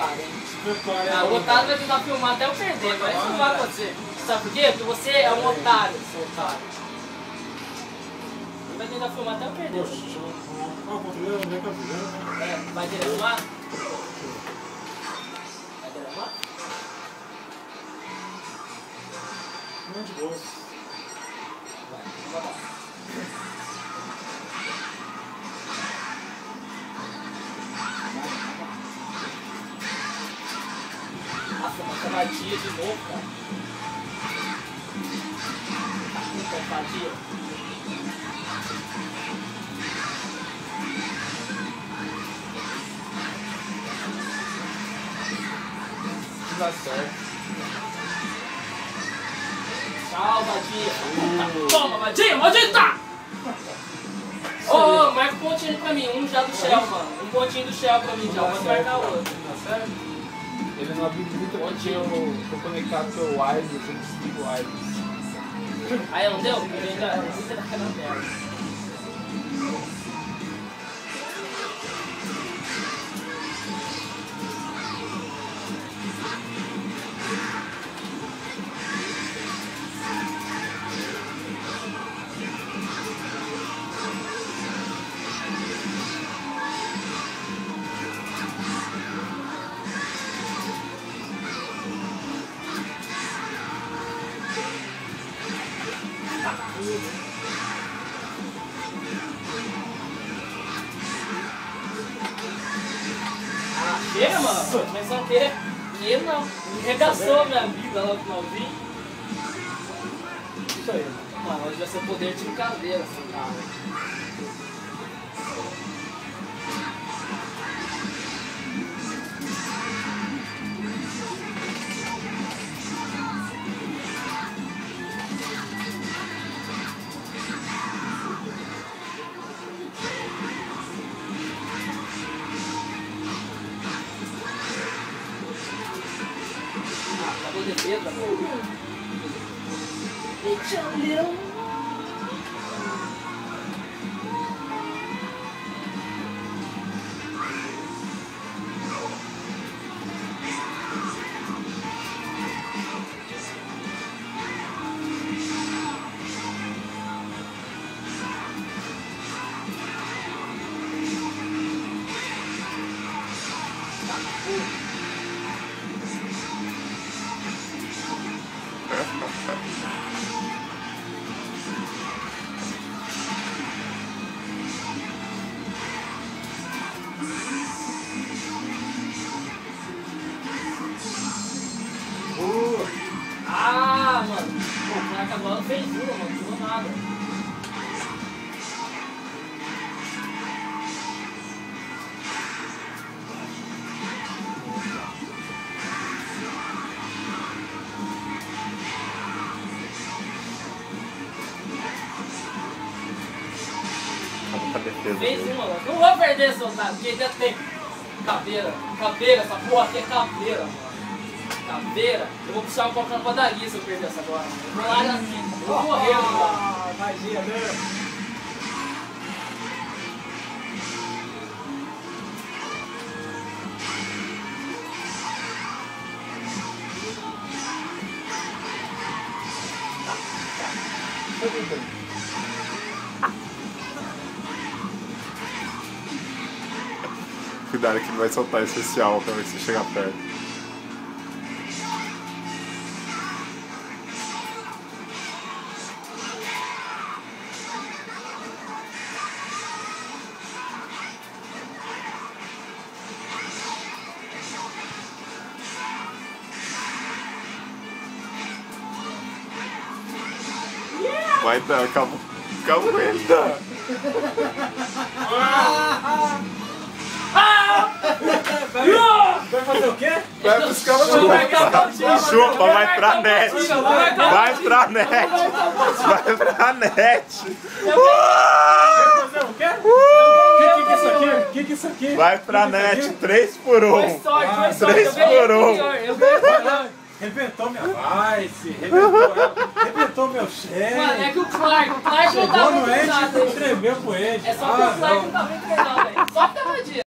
otário, hein? O otário vai tentar filmar até eu perder, mas isso não vai acontecer. Sabe por quê? Porque você é um otário, seu otário. Ele vai tentar filmar até eu perder. Vai querer filmar? Vai querer filmar? Não, de boa. Vai lá. Nossa, uma cavadinha de novo, cara. Tá com cavadinha. Não dá certo. Tchau, Vadia. Toma, Vadia, maldita! Ô, marca um pontinho pra mim, um já do Shell, mano. Um pontinho do Shell pra mim já, pode marcar outro. Tá certo? Ele não habilita porque eu tô conectado com o wireless, eu desligo o wireless. Aí não deu? Eu ainda você tá cagando merda. Ah, chega, mano. Começou a ter. E ele não. Regaçou minha vida lá no finalzinho. Isso aí. Mano, hoje vai ser o poder de brincadeira, assim, cara. Acabou de defesa, pô. It's a little... Ah, mano. Pô, o moleque agora não fez uma, mano. Não fez nada. Fez uma, mano. Não vou perder, seu otário, porque ainda tem caveira. Caveira, essa porra aqui é caveira, mano. Caveira. Eu vou puxar um pouco na padaria se eu perder essa agora. Eu vou lá assim. Eu vou morrer, mano. Magia mesmo. Cuidado que ele vai soltar especial pra ver se chegar perto. Vai dar, calma. Calma, aguenta. Vai fazer o quê? Vai buscar uma chupa, vai pra net. Vai pra net. Vai pra net. Vai fazer o quê? O que é isso aqui? O que é isso aqui? Vai pra net, 3 por 1. Foi sorte, foi sorte. 3 por 1. Eu ganhei. Rebentou minha vice, rebentou meu chefe. Mano, é que o Clark não tá Chegou muito no Ed treinado. e tremeu com ele. É só que o Clark não tá muito treinado, velho. Só que tá vadia.